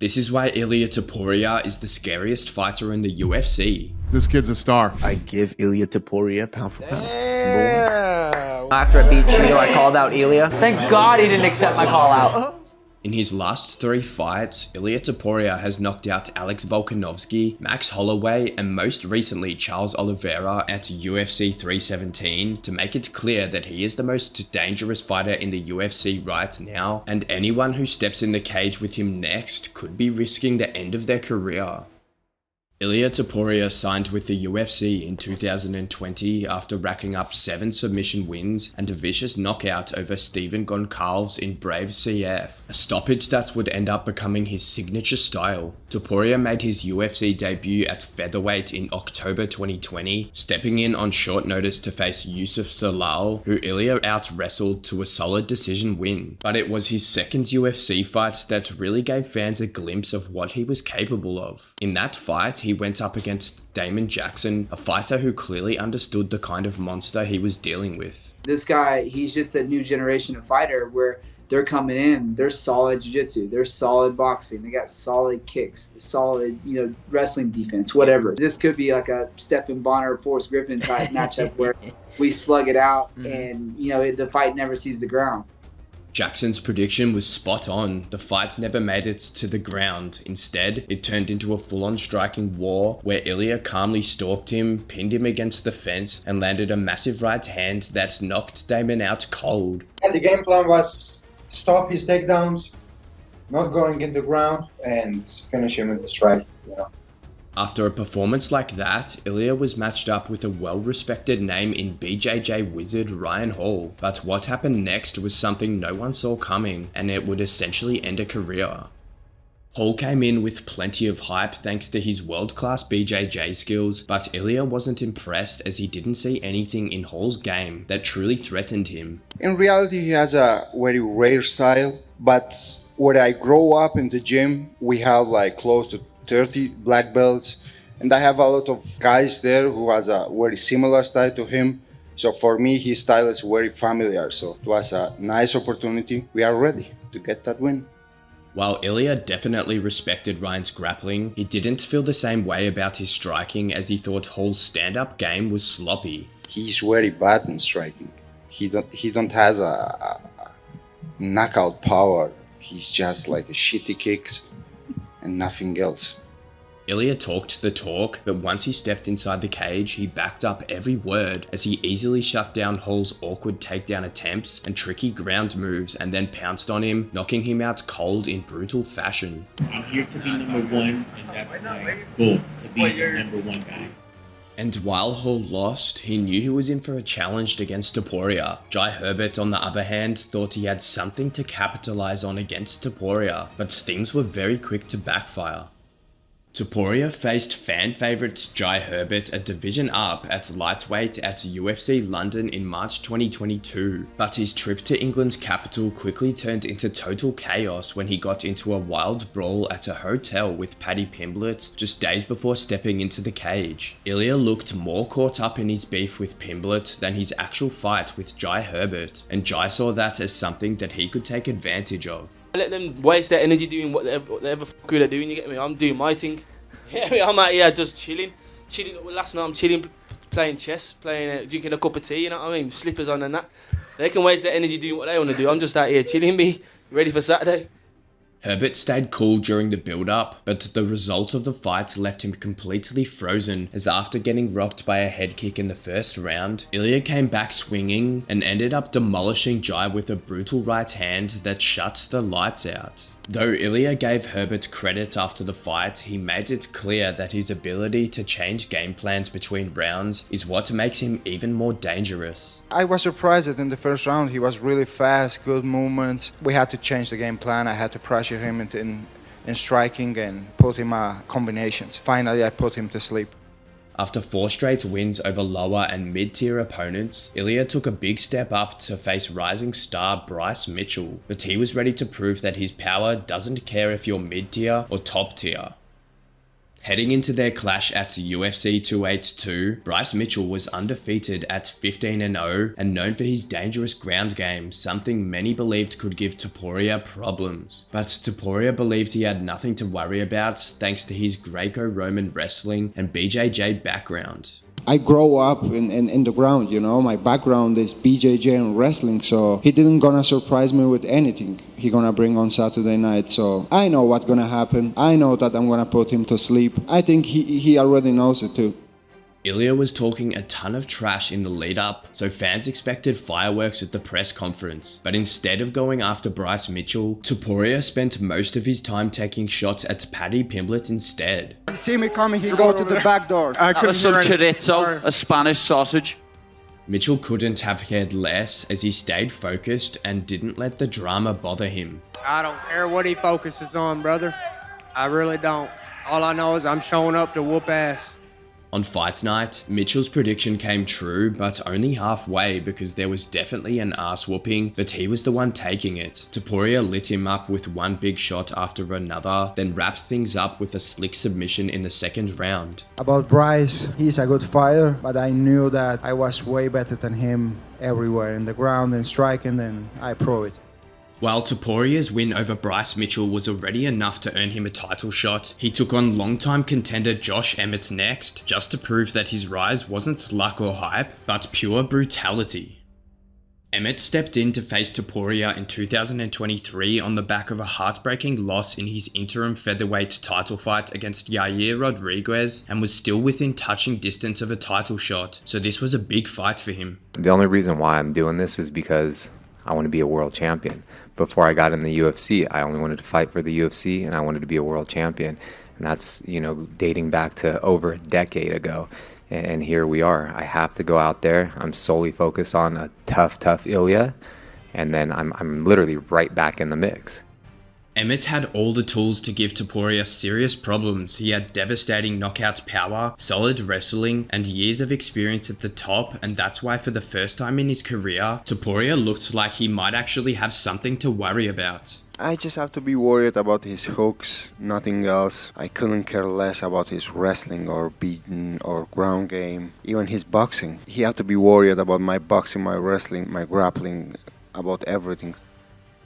This is why Ilia Topuria is the scariest fighter in the UFC. This kid's a star. I give Ilia Topuria pound for pound. After I beat Cheeto, I called out Ilia. Thank God he didn't accept my call out. In his last 3 fights, Ilia Topuria has knocked out Alex Volkanvoski, Max Holloway, and most recently Charles Oliveira at UFC 317 to make it clear that he is the most dangerous fighter in the UFC right now, and anyone who steps in the cage with him next could be risking the end of their career. Ilia Topuria signed with the UFC in 2020 after racking up 7 submission wins and a vicious knockout over Stephen Goncalves in Brave CF, a stoppage that would end up becoming his signature style. Topuria made his UFC debut at featherweight in October 2020, stepping in on short notice to face Yusuf Salal, who Ilia out-wrestled to a solid decision win. But it was his second UFC fight that really gave fans a glimpse of what he was capable of. In that fight, he went up against Damon Jackson, a fighter who clearly understood the kind of monster he was dealing with. This guy, he's just a new generation of fighter where they're coming in, they're solid jiu-jitsu, they're solid boxing, they got solid kicks, solid, wrestling defense, whatever. This could be like a Stephen Bonner, Forrest Griffin type matchup where we slug it out and, the fight never sees the ground. Jackson's prediction was spot on. The fight never made it to the ground. Instead, it turned into a full-on striking war where Ilia calmly stalked him, pinned him against the fence, and landed a massive right hand that knocked Damon out cold. And the game plan was stop his takedowns, not going in the ground, and finish him with the strike, After a performance like that, Ilia was matched up with a well-respected name in BJJ wizard Ryan Hall. But what happened next was something no one saw coming, and it would essentially end a career. Hall came in with plenty of hype thanks to his world-class BJJ skills, but Ilia wasn't impressed as he didn't see anything in Hall's game that truly threatened him. In reality, he has a very rare style, but when I grow up in the gym, we have like close to 30 black belts, and I have a lot of guys there who has a very similar style to him. So for me, his style is very familiar. So it was a nice opportunity. We are ready to get that win. While Ilia definitely respected Ryan's grappling, he didn't feel the same way about his striking as he thought Hall's stand-up game was sloppy. He's very bad in striking. He don't has a knockout power. He's just like a shitty kicks and nothing else. Ilia talked the talk, but once he stepped inside the cage, he backed up every word as he easily shut down Hall's awkward takedown attempts and tricky ground moves and then pounced on him, knocking him out cold in brutal fashion. I'm here to be number 1, and that's my goal, to be your number 1 guy. And while Hall lost, he knew he was in for a challenge against Topuria. Jai Herbert, on the other hand, thought he had something to capitalize on against Topuria, but things were very quick to backfire. Topuria faced fan favourite Jai Herbert a division up at lightweight at UFC London in March 2022, but his trip to England's capital quickly turned into total chaos when he got into a wild brawl at a hotel with Paddy Pimblett just days before stepping into the cage. Ilia looked more caught up in his beef with Pimblett than his actual fight with Jai Herbert, and Jai saw that as something that he could take advantage of. Let them waste their energy doing whatever they're doing, you get me? I'm doing my thing. I'm out here just chilling. Last night I'm chilling, playing chess, drinking a cup of tea, you know what I mean? Slippers on and that. They can waste their energy doing what they want to do. I'm just out here chilling, me, ready for Saturday. Herbert stayed cool during the build-up, but the result of the fight left him completely frozen as after getting rocked by a head kick in the first round, Ilia came back swinging and ended up demolishing Jai with a brutal right hand that shut the lights out. Though Ilia gave Herbert credit after the fight, he made it clear that his ability to change game plans between rounds is what makes him even more dangerous. I was surprised that in the first round he was really fast, good movements. We had to change the game plan. I had to pressure him in striking and put him combinations. Finally, I put him to sleep. After 4 straight wins over lower and mid-tier opponents, Ilia took a big step up to face rising star Bryce Mitchell, but he was ready to prove that his power doesn't care if you're mid-tier or top-tier. Heading into their clash at UFC 282, Bryce Mitchell was undefeated at 15-0 and known for his dangerous ground game, something many believed could give Topuria problems. But Topuria believed he had nothing to worry about thanks to his Greco-Roman wrestling and BJJ background. I grow up in the ground, you know, my background is BJJ and wrestling, so he didn't gonna surprise me with anything he gonna bring on Saturday night, so I know what's gonna happen. I know that I'm gonna put him to sleep. I think he already knows it too. Ilia was talking a ton of trash in the lead up, so fans expected fireworks at the press conference. But instead of going after Bryce Mitchell, Topuria spent most of his time taking shots at Paddy Pimblett instead. You see me coming, he go to the back door. That was some chorizo, a Spanish sausage. Mitchell couldn't have cared less as he stayed focused and didn't let the drama bother him. I don't care what he focuses on, brother. I really don't. All I know is I'm showing up to whoop ass. On fight night, Mitchell's prediction came true, but only halfway because there was definitely an ass whooping, but he was the one taking it. Topuria lit him up with one big shot after another, then wrapped things up with a slick submission in the second round. About Bryce, he's a good fighter, but I knew that I was way better than him everywhere, in the ground and striking, and I proved it. While Topuria's win over Bryce Mitchell was already enough to earn him a title shot, he took on longtime contender Josh Emmett next, just to prove that his rise wasn't luck or hype, but pure brutality. Emmett stepped in to face Topuria in 2023 on the back of a heartbreaking loss in his interim featherweight title fight against Yair Rodriguez and was still within touching distance of a title shot, so this was a big fight for him. The only reason why I'm doing this is because I want to be a world champion. Before I got in the UFC, I only wanted to fight for the UFC and I wanted to be a world champion. And that's, you know, dating back to over a decade ago. And here we are. I have to go out there. I'm solely focused on a tough Ilia. And then I'm literally right back in the mix. Emmett had all the tools to give Topuria serious problems. He had devastating knockout power, solid wrestling, and years of experience at the top, and that's why for the first time in his career, Topuria looked like he might actually have something to worry about. I just have to be worried about his hooks, nothing else. I couldn't care less about his wrestling or beating or ground game, even his boxing. He had to be worried about my boxing, my wrestling, my grappling, about everything.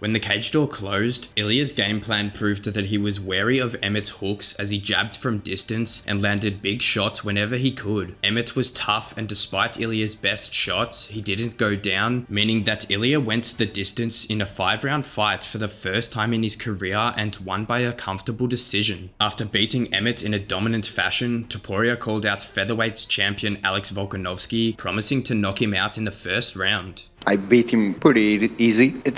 When the cage door closed, Ilia's game plan proved that he was wary of Emmett's hooks as he jabbed from distance and landed big shots whenever he could. Emmett was tough, and despite Ilia's best shots, he didn't go down, meaning that Ilia went the distance in a 5-round fight for the first time in his career and won by a comfortable decision. After beating Emmett in a dominant fashion, Topuria called out featherweight champion Alex Volkanvoski, promising to knock him out in the first round. I beat him pretty easy. It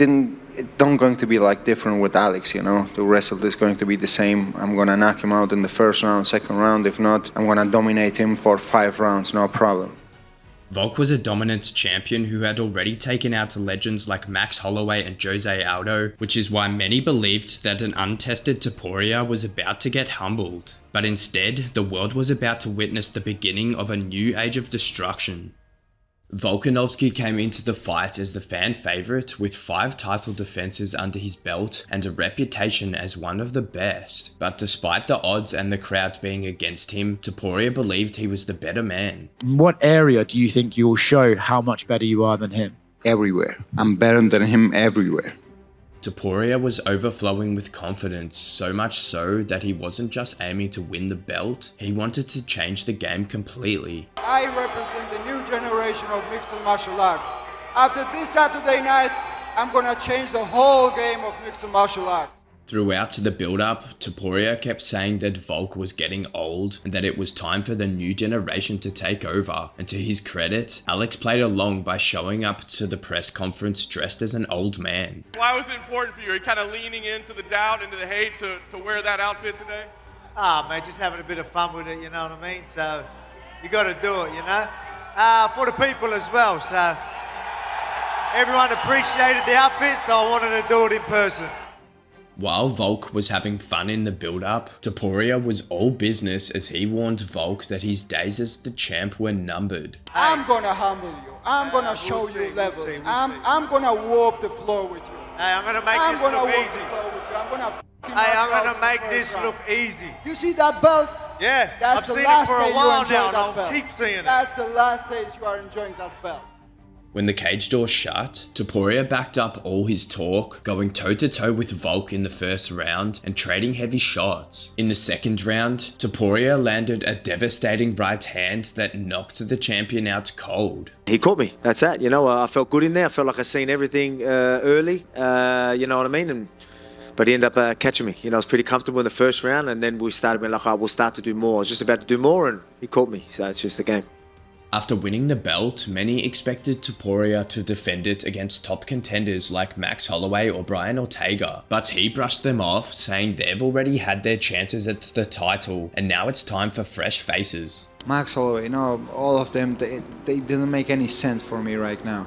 don't going to be like different with Alex, you know. The rest of this going to be the same. I'm gonna knock him out in the first round, second round. If not, I'm gonna dominate him for 5 rounds, no problem. Volk was a dominant champion who had already taken out legends like Max Holloway and Jose Aldo, which is why many believed that an untested Topuria was about to get humbled. But instead, the world was about to witness the beginning of a new age of destruction. Volkanovski came into the fight as the fan favourite with 5 title defences under his belt and a reputation as one of the best. But despite the odds and the crowd being against him, Topuria believed he was the better man. In what area do you think you will show how much better you are than him? Everywhere. I'm better than him everywhere. Topuria was overflowing with confidence, so much so that he wasn't just aiming to win the belt, he wanted to change the game completely. I represent the new generation of mixed martial arts. After this Saturday night, I'm gonna change the whole game of mixed martial arts. Throughout the build-up, Topuria kept saying that Volk was getting old and that it was time for the new generation to take over, and to his credit, Alex played along by showing up to the press conference dressed as an old man. Why was it important for you? Are you kind of leaning into the doubt, into the hate to wear that outfit today? Mate, just having a bit of fun with it, you know what I mean? So, you got to do it, you know? For the people as well, so everyone appreciated the outfit, so I wanted to do it in person. While Volk was having fun in the build-up, Topuria was all business as he warned Volk that his days as the champ were numbered. I'm gonna humble you. I'm gonna show you levels. I'm gonna warp the floor with you. Hey, I'm gonna make this look easy. I'm gonna Hey, I'm gonna make this look easy. You see that belt? Yeah, That's I've the seen it last for day a you while enjoy now, and that I'll belt. keep seeing it. That's the last days you are enjoying that belt. When the cage door shut, Topuria backed up all his talk, going toe-to-toe with Volk in the first round and trading heavy shots. In the second round, Topuria landed a devastating right hand that knocked the champion out cold. He caught me, that's that. You know, I felt good in there. I felt like I seen everything early, you know what I mean? But he ended up catching me. You know, I was pretty comfortable in the first round, and then we started being like, oh, we'll start to do more. I was just about to do more, and he caught me. So it's just the game. After winning the belt, many expected Topuria to defend it against top contenders like Max Holloway or Brian Ortega, but he brushed them off, saying they've already had their chances at the title, and now it's time for fresh faces. Max Holloway, you know, all of them, they didn't make any sense for me right now.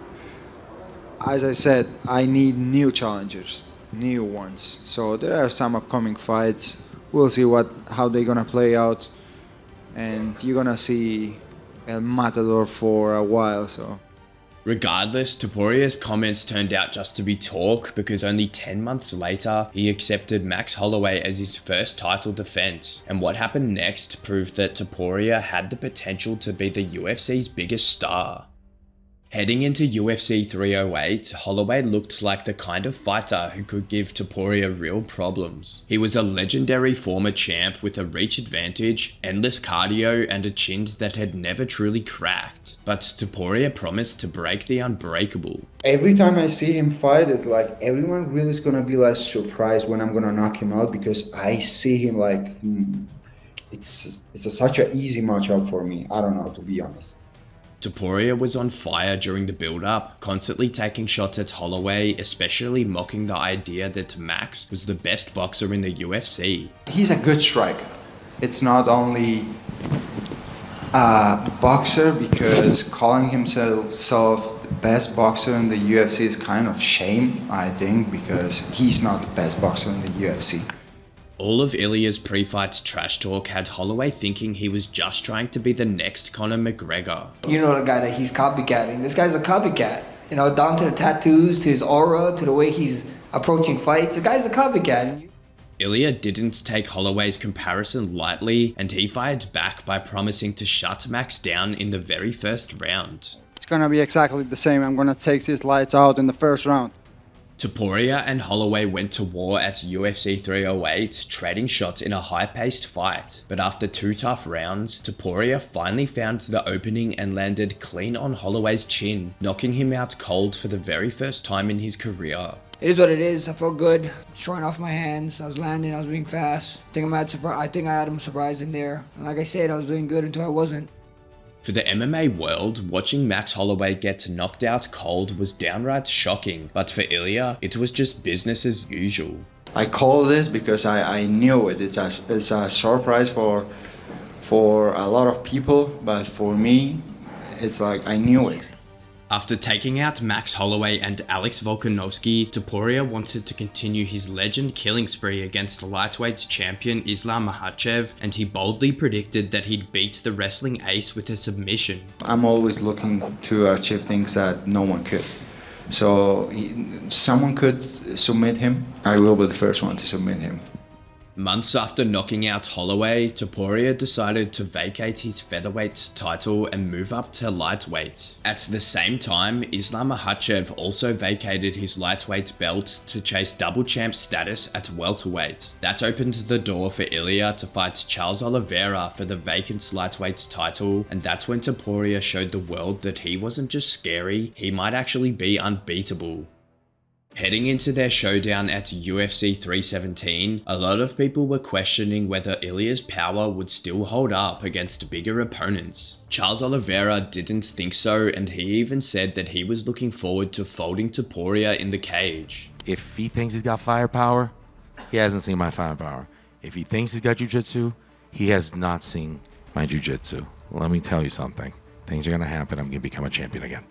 As I said, I need new challengers, new ones. So there are some upcoming fights. We'll see how they're gonna play out, and you're gonna see El Matador for a while. So regardless, Topuria's comments turned out just to be talk, because only 10 months later he accepted Max Holloway as his first title defense, and what happened next proved that Topuria had the potential to be the UFC's biggest star. Heading into UFC 308, Holloway looked like the kind of fighter who could give Topuria real problems. He was a legendary former champ with a reach advantage, endless cardio, and a chin that had never truly cracked. But Topuria promised to break the unbreakable. Every time I see him fight, it's like everyone really is gonna be like surprised when I'm gonna knock him out, because I see him like, it's such an easy matchup for me. I don't know, to be honest. Topuria was on fire during the build-up, constantly taking shots at Holloway, especially mocking the idea that Max was the best boxer in the UFC. he's a good striker. It's not only a boxer, because calling himself the best boxer in the UFC is kind of shame, I think, because he's not the best boxer in the UFC. All of Ilia's pre-fight trash talk had Holloway thinking he was just trying to be the next Conor McGregor. You know the guy that he's copycatting. This guy's a copycat. You know, down to the tattoos, to his aura, to the way he's approaching fights. The guy's a copycat. Ilia didn't take Holloway's comparison lightly, and he fired back by promising to shut Max down in the very first round. It's gonna be exactly the same. I'm gonna take these lights out in the first round. Topuria and Holloway went to war at UFC 308, trading shots in a high-paced fight. But after 2 tough rounds, Topuria finally found the opening and landed clean on Holloway's chin, knocking him out cold for the very first time in his career. It is what it is. I felt good. Showing off my hands. I was landing. I was being fast. I think I had him surprised in there. And like I said, I was doing good until I wasn't. For the MMA world, watching Max Holloway get knocked out cold was downright shocking, but for Ilia, it was just business as usual. I call this because I knew it. It's a surprise for a lot of people, but for me, it's like I knew it. After taking out Max Holloway and Alex Volkanvoski, Topuria wanted to continue his legend killing spree against lightweights champion Islam Makhachev, and he boldly predicted that he'd beat the wrestling ace with a submission. I'm always looking to achieve things that no one could. So someone could submit him, I will be the first one to submit him. Months after knocking out Holloway, Topuria decided to vacate his featherweight title and move up to lightweight. At the same time, Islam Makhachev also vacated his lightweight belt to chase double champ status at welterweight. That opened the door for Ilia to fight Charles Oliveira for the vacant lightweight title, and that's when Topuria showed the world that he wasn't just scary, he might actually be unbeatable. Heading into their showdown at UFC 317, a lot of people were questioning whether Ilia's power would still hold up against bigger opponents. Charles Oliveira didn't think so, and he even said that he was looking forward to folding Topuria in the cage. If he thinks he's got firepower, he hasn't seen my firepower. If he thinks he's got jiu-jitsu, he has not seen my jiu-jitsu. Let me tell you something. Things are going to happen. I'm going to become a champion again.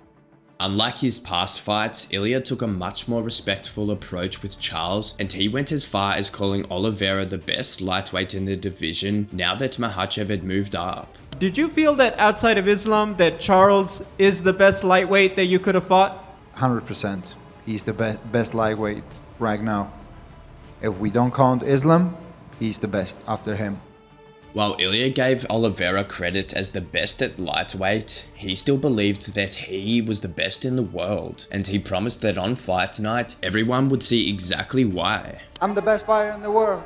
Unlike his past fights, Ilia took a much more respectful approach with Charles, and he went as far as calling Oliveira the best lightweight in the division now that Makhachev had moved up. Did you feel that outside of Islam that Charles is the best lightweight that you could have fought? 100%. He's the best lightweight right now. If we don't count Islam, he's the best after him. While Ilia gave Oliveira credit as the best at lightweight, he still believed that he was the best in the world, and he promised that on fight night, everyone would see exactly why. I'm the best fighter in the world.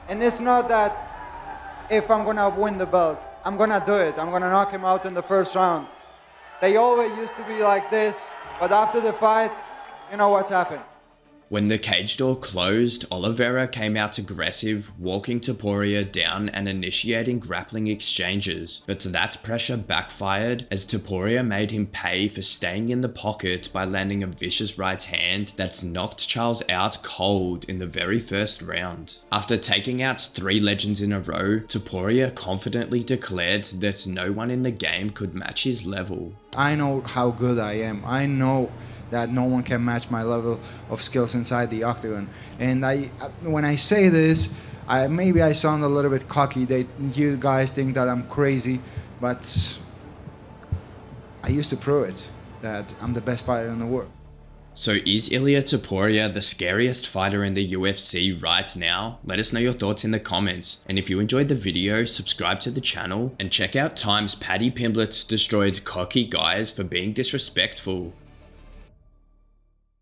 And it's not that if I'm gonna win the belt, I'm gonna do it. I'm gonna knock him out in the first round. They always used to be like this, but after the fight, you know what's happened. When the cage door closed, Oliveira came out aggressive, walking Topuria down and initiating grappling exchanges, but that pressure backfired as Topuria made him pay for staying in the pocket by landing a vicious right hand that knocked Charles out cold in the very first round. After taking out 3 legends in a row, Topuria confidently declared that no one in the game could match his level. I know how good I am. I know that no one can match my level of skills inside the octagon. And when I say this, maybe I sound a little bit cocky. You guys think that I'm crazy, but I used to prove it, that I'm the best fighter in the world. So is Ilia Topuria the scariest fighter in the UFC right now? Let us know your thoughts in the comments. And if you enjoyed the video, subscribe to the channel and check out times Paddy Pimblett destroyed cocky guys for being disrespectful.